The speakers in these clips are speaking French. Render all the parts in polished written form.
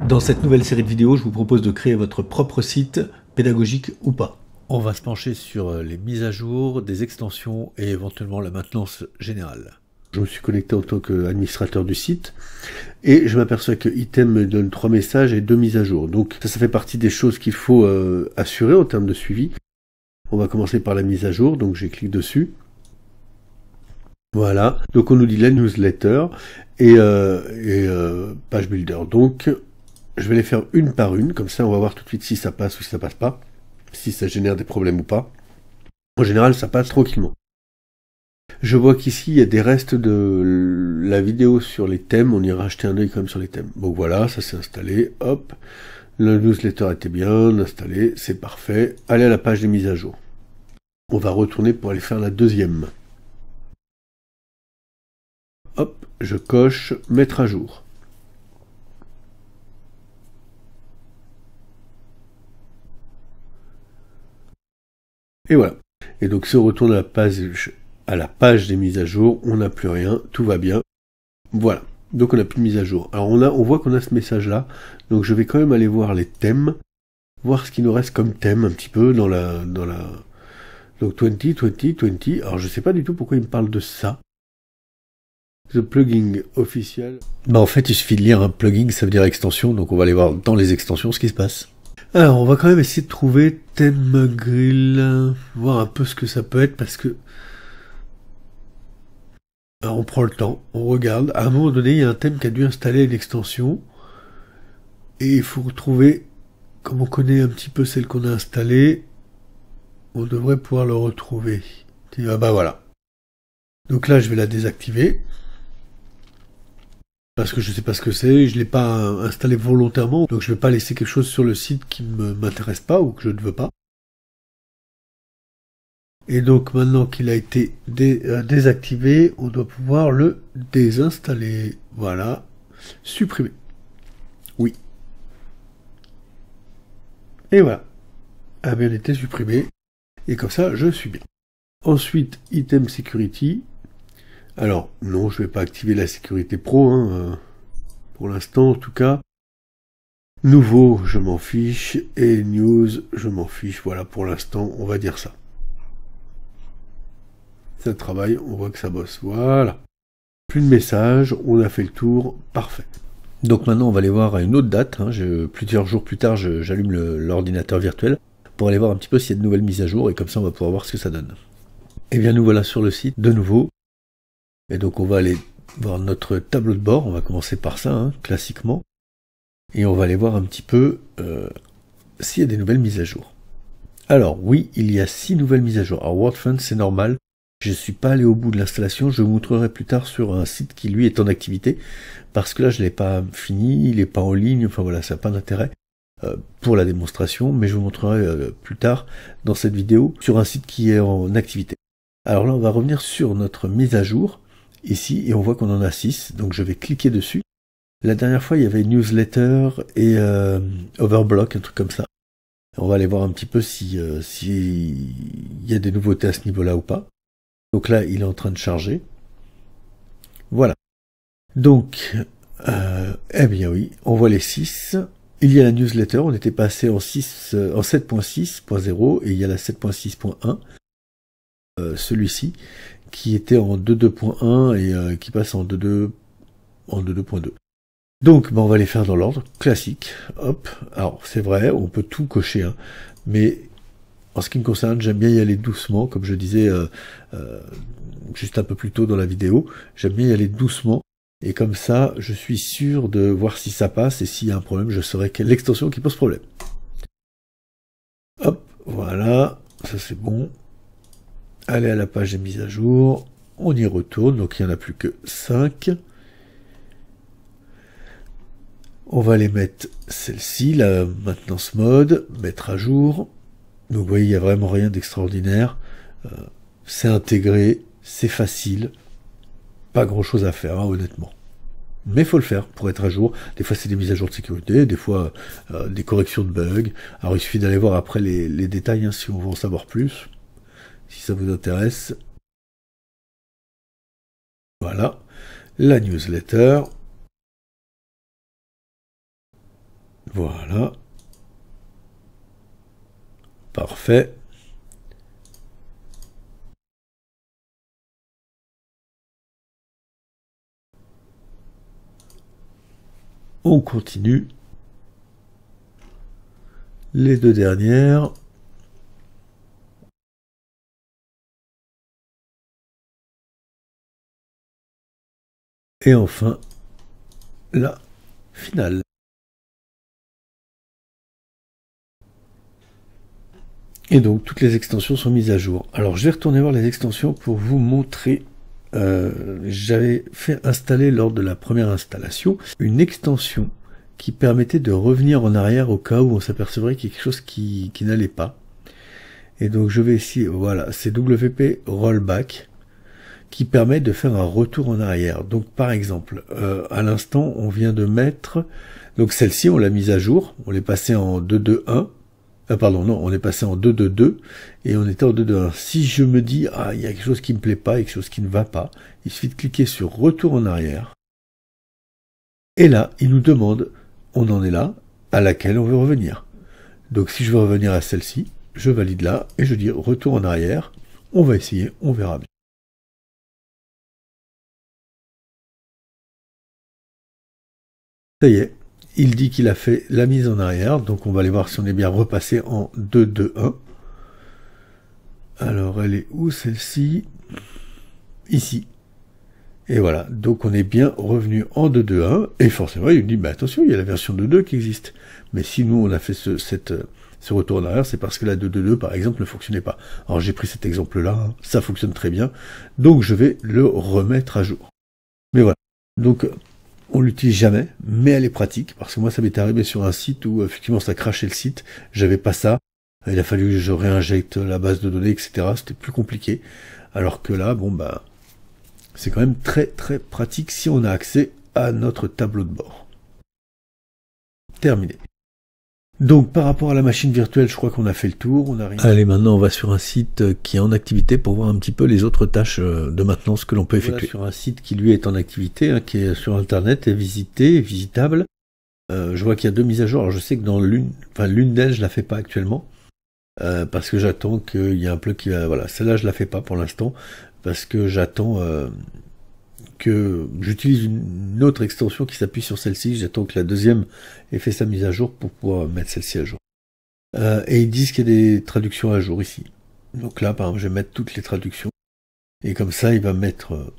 Dans cette nouvelle série de vidéos, je vous propose de créer votre propre site, pédagogique ou pas. On va se pencher sur les mises à jour, des extensions et éventuellement la maintenance générale. Je me suis connecté en tant qu'administrateur du site et je m'aperçois que Item me donne 3 messages et 2 mises à jour. Donc ça fait partie des choses qu'il faut assurer en termes de suivi. On va commencer par la mise à jour, donc j'ai cliqué dessus. Voilà, donc on nous dit la newsletter et page builder. Donc je vais les faire une par une, comme ça on va voir tout de suite si ça passe ou si ça passe pas, si ça génère des problèmes ou pas. En général, ça passe tranquillement. Je vois qu'ici, il y a des restes de la vidéo sur les thèmes, on ira jeter un œil quand même sur les thèmes. Donc voilà, ça s'est installé, hop, le newsletter était bien installé, c'est parfait. Allez à la page des mises à jour. On va retourner pour aller faire la deuxième. Hop, je coche mettre à jour. Et voilà. Et donc si on retourne à la page des mises à jour, on n'a plus rien, tout va bien. Voilà. Donc on n'a plus de mise à jour. Alors on voit qu'on a ce message là. Donc je vais quand même aller voir les thèmes, voir ce qui nous reste comme thème un petit peu dans la donc 20. Alors je sais pas du tout pourquoi il me parle de ça. The plugin officiel. Bah en fait il suffit de lire un plugin, ça veut dire extension, donc on va aller voir dans les extensions ce qui se passe. Alors on va quand même essayer de trouver thème grill, voir un peu ce que ça peut être parce que alors on prend le temps, on regarde. À un moment donné, il y a un thème qui a dû installer une extension et il faut retrouver, comme on connaît un petit peu celle qu'on a installée, on devrait pouvoir le retrouver. Ah bah voilà. Donc là, je vais la désactiver parce que je sais pas ce que c'est, je l'ai pas installé volontairement, donc je vais pas laisser quelque chose sur le site qui ne m'intéresse pas ou que je ne veux pas. Et donc maintenant qu'il a été désactivé, on doit pouvoir le désinstaller. Voilà. Supprimer. Oui. Et voilà. A bien été supprimé. Et comme ça, je suis bien. Ensuite, Item Security. Alors, non, je ne vais pas activer la sécurité pro, hein, pour l'instant en tout cas. Nouveau, je m'en fiche. Et News, je m'en fiche. Voilà, pour l'instant, on va dire ça. Ça travaille, on voit que ça bosse. Voilà. Plus de messages, on a fait le tour, parfait. Donc maintenant, on va aller voir à une autre date. Hein. Plusieurs jours plus tard, j'allume l'ordinateur virtuel pour aller voir un petit peu s'il y a de nouvelles mises à jour et comme ça, on va pouvoir voir ce que ça donne. Et bien, nous voilà sur le site de nouveau. Et donc, on va aller voir notre tableau de bord. On va commencer par ça, hein, classiquement. Et on va aller voir un petit peu s'il y a des nouvelles mises à jour. Alors, oui, il y a 6 nouvelles mises à jour. Alors, WordFund, c'est normal. Je ne suis pas allé au bout de l'installation, je vous montrerai plus tard sur un site qui lui est en activité, parce que là je ne l'ai pas fini, il n'est pas en ligne, enfin voilà, ça n'a pas d'intérêt pour la démonstration, mais je vous montrerai plus tard dans cette vidéo sur un site qui est en activité. Alors là on va revenir sur notre mise à jour, ici, et on voit qu'on en a 6, donc je vais cliquer dessus. La dernière fois il y avait newsletter et overblock, un truc comme ça. On va aller voir un petit peu si y a des nouveautés à ce niveau-là ou pas. Donc là, il est en train de charger. Voilà. Donc, eh bien oui, on voit les 6. Il y a la newsletter, on était passé en 7.6.0 et il y a la 7.6.1, celui-ci, qui était en 2.2.1 et qui passe en 2.2. Donc, on va les faire dans l'ordre classique. Hop. Alors, c'est vrai, on peut tout cocher, hein, mais en ce qui me concerne, j'aime bien y aller doucement, comme je disais juste un peu plus tôt dans la vidéo. J'aime bien y aller doucement, et comme ça, je suis sûr de voir si ça passe, et s'il y a un problème, je saurai quelle est l'extension qui pose problème. Hop, voilà, ça c'est bon. Allez à la page des mises à jour, on y retourne, donc il n'y en a plus que 5. On va les mettre celle-ci, la maintenance mode, mettre à jour. Donc vous voyez, il n'y a vraiment rien d'extraordinaire. C'est intégré, c'est facile. Pas grand-chose à faire, hein, honnêtement. Mais il faut le faire pour être à jour. Des fois, c'est des mises à jour de sécurité, des fois, des corrections de bugs. Alors, il suffit d'aller voir après les détails, hein, si on veut en savoir plus, si ça vous intéresse. Voilà. La newsletter. Voilà. Parfait. On continue. Les deux dernières. Et enfin, la finale. Et donc, toutes les extensions sont mises à jour. Alors, je vais retourner voir les extensions pour vous montrer. J'avais fait installer lors de la première installation une extension qui permettait de revenir en arrière au cas où on s'apercevrait qu'il y a quelque chose qui n'allait pas. Et donc, je vais ici, voilà, c'est WP Rollback qui permet de faire un retour en arrière. Donc, par exemple, à l'instant, on vient de mettre... Donc, celle-ci, on l'a mise à jour. On l'est passé en 2.2.1. Pardon, non, on est passé en 2.2.2 et on était en 2.2.1. Si je me dis, ah, il y a quelque chose qui me plaît pas, quelque chose qui ne va pas, il suffit de cliquer sur retour en arrière. Et là, il nous demande, on en est là, à laquelle on veut revenir. Donc si je veux revenir à celle-ci, je valide là et je dis retour en arrière. On va essayer, on verra bien. Ça y est. Il dit qu'il a fait la mise en arrière, donc on va aller voir si on est bien repassé en 2.2.1. Alors elle est où celle-ci? Ici. Et voilà, donc on est bien revenu en 2.2.1, et forcément il me dit, bah attention, il y a la version 2.2 qui existe. Mais si nous on a fait ce retour en arrière, c'est parce que la 2.2.2 par exemple ne fonctionnait pas. Alors j'ai pris cet exemple-là, hein, ça fonctionne très bien, donc je vais le remettre à jour. Mais voilà, donc... On l'utilise jamais, mais elle est pratique, parce que moi ça m'est arrivé sur un site où effectivement ça crachait le site, j'avais pas ça, il a fallu que je réinjecte la base de données, etc. C'était plus compliqué, alors que là, bon bah, c'est quand même très très pratique si on a accès à notre tableau de bord. Terminé. Donc par rapport à la machine virtuelle, je crois qu'on a fait le tour. On arrive... Allez, maintenant on va sur un site qui est en activité pour voir un petit peu les autres tâches de maintenance que l'on peut effectuer. Voilà, sur un site qui lui est en activité, hein, qui est sur internet, est visité, est visitable. Je vois qu'il y a 2 mises à jour. Alors je sais que dans l'une d'elles, je la fais pas actuellement. Parce que j'attends qu'il y ait un plugin qui va... Voilà, celle-là je la fais pas pour l'instant. Parce que j'attends... que j'utilise une autre extension qui s'appuie sur celle-ci. J'attends que la deuxième ait fait sa mise à jour pour pouvoir mettre celle-ci à jour. Et ils disent qu'il y a des traductions à jour ici. Donc là, par exemple, je vais mettre toutes les traductions. Et comme ça, il va mettre...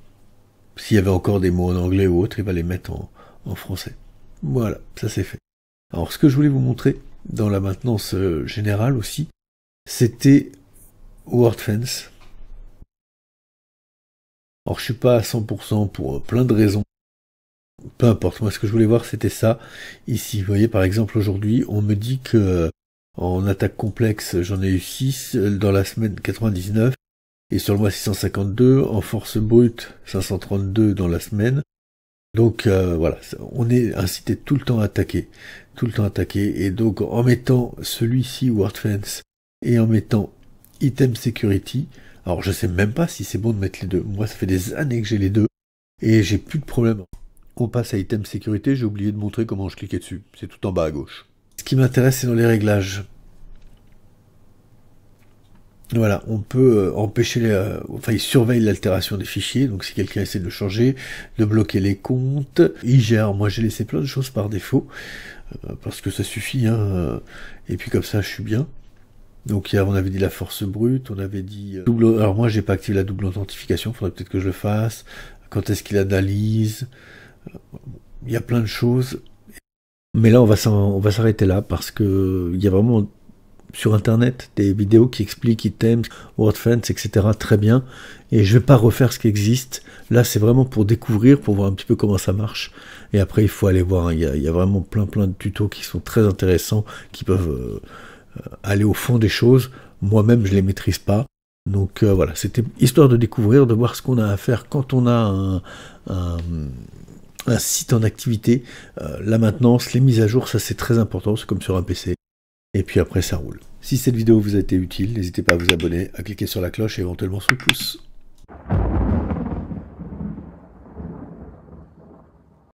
s'il y avait encore des mots en anglais ou autre, il va les mettre en français. Voilà, ça c'est fait. Alors, ce que je voulais vous montrer dans la maintenance générale aussi, c'était WordFence. Alors je suis pas à 100% pour plein de raisons. Peu importe, moi ce que je voulais voir c'était ça. Ici, vous voyez par exemple aujourd'hui, on me dit que en attaque complexe, j'en ai eu 6 dans la semaine 99 et sur le mois 652, en force brute 532 dans la semaine. Donc voilà, on est incité tout le temps à attaquer, et donc en mettant celui-ci WordFence et en mettant Item Security. Alors je sais même pas si c'est bon de mettre les deux. Moi ça fait des années que j'ai les deux et j'ai plus de problème. On passe à Item Sécurité, j'ai oublié de montrer comment je cliquais dessus. C'est tout en bas à gauche. Ce qui m'intéresse c'est dans les réglages. Voilà, on peut empêcher il surveille l'altération des fichiers, donc si quelqu'un essaie de le changer, de bloquer les comptes, il gère. Moi j'ai laissé plein de choses par défaut, parce que ça suffit, hein, et puis comme ça je suis bien. Donc on avait dit la force brute, on avait dit double. Alors moi j'ai pas activé la double authentification, faudrait peut-être que je le fasse. Quand est-ce qu'il analyse? Il y a plein de choses. Mais là on va s'arrêter là parce que il y a vraiment sur internet des vidéos qui expliquent items, WordFence, etc. très bien. Et je vais pas refaire ce qui existe. Là c'est vraiment pour découvrir, pour voir un petit peu comment ça marche. Et après il faut aller voir. Hein. Il y a vraiment plein de tutos qui sont très intéressants, qui peuvent aller au fond des choses. Moi-même je les maîtrise pas, donc voilà, c'était histoire de découvrir, de voir ce qu'on a à faire quand on a un site en activité. La maintenance, les mises à jour, ça c'est très important, c'est comme sur un PC, et puis après ça roule. Si cette vidéo vous a été utile, n'hésitez pas à vous abonner, à cliquer sur la cloche et éventuellement sur le pouce.